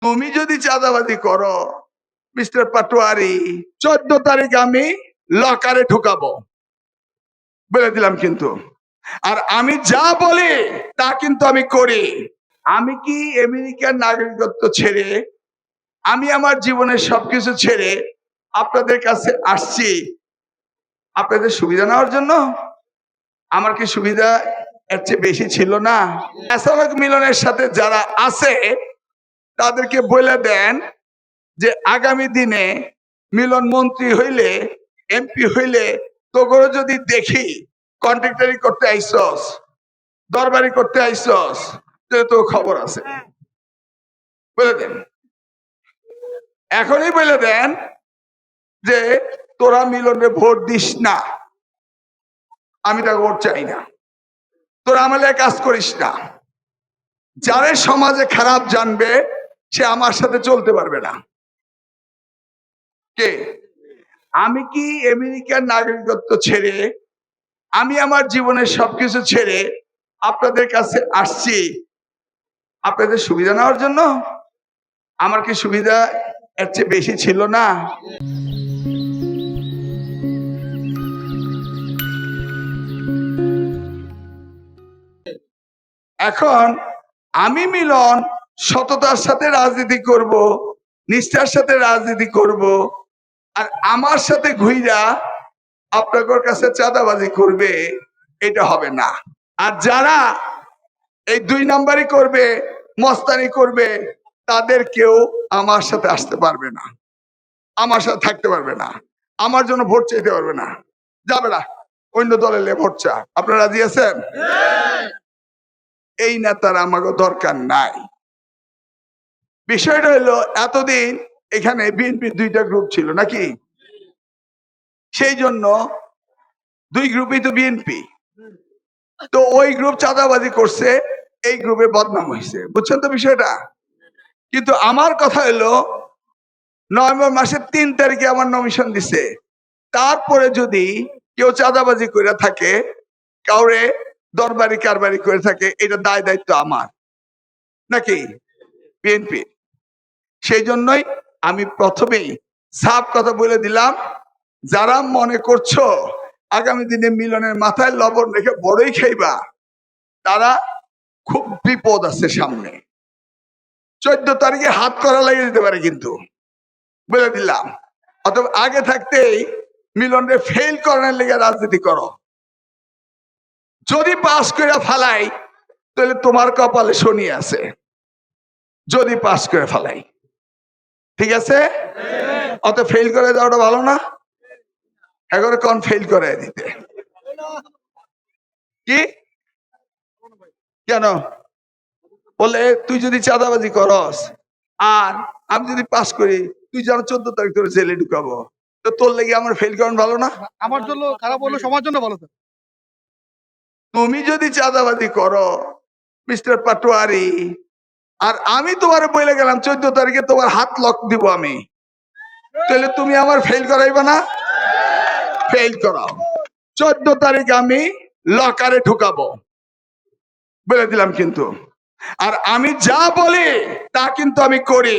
তুমি যদি চাঁদাবাজি করো মিস্টার পাটোয়ারি, 14 তারিখ আমি লকারে ঢুকাবো বলে দিলাম কিন্তু। আর আমি যা বলি তা কিন্তু আমি করি। আমি কি আমেরিকার নাগরিকত্ব ছেড়ে, আমি আমার জীবনের সবকিছু ছেড়ে আপনাদের কাছে আসছি আপনাদের সুবিধা নেওয়ার জন্য? আমার কি সুবিধা এর চেয়ে বেশি ছিল না? এসালক মিলনের সাথে যারা আছে তাদেরকে বলে দেন যে আগামী দিনে মিলন মন্ত্রী হইলে, এমপি হইলে, তোগরে যদি দেখি কন্ট্রাক্টারি করতে আইসস, দরবারি করতে আইসস, তাহলে তো খবর আছে। বলে দেন, এখনই বলে দেন যে তোরা মিলনে ভোট দিস না, আমি তাকে ভোট চাই না, তোরা আমাদের কাজ করিস না। যারা সমাজে খারাপ জানবে সে আমার সাথে চলতে পারবে না। কে? আমি কি আমেরিকার নাগরিকত্ব ছেড়ে, আমি আমার জীবনের সবকিছু ছেড়ে আপনাদের কাছে আসছি আপনাদের সুবিধা নেওয়ার জন্য? আমার কি সুবিধা এর চেয়ে বেশি ছিল না? এখন আমি মিলন সততার সাথে রাজনীতি করব, নিষ্ঠার সাথে রাজনীতি করব, আর আমার সাথে ঘুইরা আপনাদের কাছে চাঁদাবাজি করবে, এটা হবে না। আর যারা এই 2 নাম্বারই করবে, মস্তানি করবে, তাদের কেউ আমার সাথে আসতে পারবে না, আমার সাথে থাকতে পারবে না, আমার জন্য ভোট চাইতে পারবে না, যাবে না, অন্য দলের ভোট চা। আপনারা রাজি আছেন? এই নেতার আমাকে দরকার নাই। বিষয়টা হলো এতদিন এখানে বিএনপির 2টা গ্রুপ ছিল নাকি? সেই জন্য 2 গ্রুপই তো বিএনপি, তো ওই গ্রুপ চাঁদাবাজি করছে, এই গ্রুপে বদনাম হয়েছে। বুঝছেন তো বিষয়টা? কিন্তু আমার কথা হলো নভেম্বর মাসের 3 তারিখে আমার নমিশন দিছে, তারপরে যদি কেউ চাঁদাবাজি করে থাকে, কাউরে দরবারি কারবারি করে থাকে, এটা দায় দায়িত্ব আমার নাকি বিএনপি? সেই জন্যই আমি প্রথমেই সাফ কথা বলে দিলাম, যারা মনে করছো আগামী দিনে মিলনের মাথায় লবণ রেখে বড়ই খাইবা, তারা খুব বিপদ আছে সামনে। 14 তারিখে হাত করা লাগিয়ে দিতে পারে কিন্তু, বলে দিলাম। অথবা আগে থাকতেই মিলনরে ফেল করার লেগে রাজনীতি করো। যদি পাস করে ফালাই তাহলে তোমার কপালে শনি আছে, যদি পাস করে ফালাই, ঠিক আছে? অত ফেল করে দেওয়াটা ভালো না? এখন কোন ফেল করে দিতে কি কেন? বলে তুই যদি চাঁদাবাজি করস আর আমি যদি পাস করি, তুই যেন 14 তারিখ ধরে জেলে ঢুকাবো, তো তোর লেগে আমার ফেল করানো ভালো না? আমার জন্য খারাপ হলো, সবার জন্য ভালো। তুমি যদি চাঁদাবাজি করো মিস্টার পাটোয়ারি, আর আমি তোমার বলে গেলাম 14 তারিখে তোমার হাত লক দিব আমি, তাহলে তুমি আমার ফেল করাইবে না? ফেল করাও। 14 তারিখ আমি লকারে ঢুকাবো বলে দিলাম কিন্তু। আর আমি যা বলি তা কিন্তু আমি করি।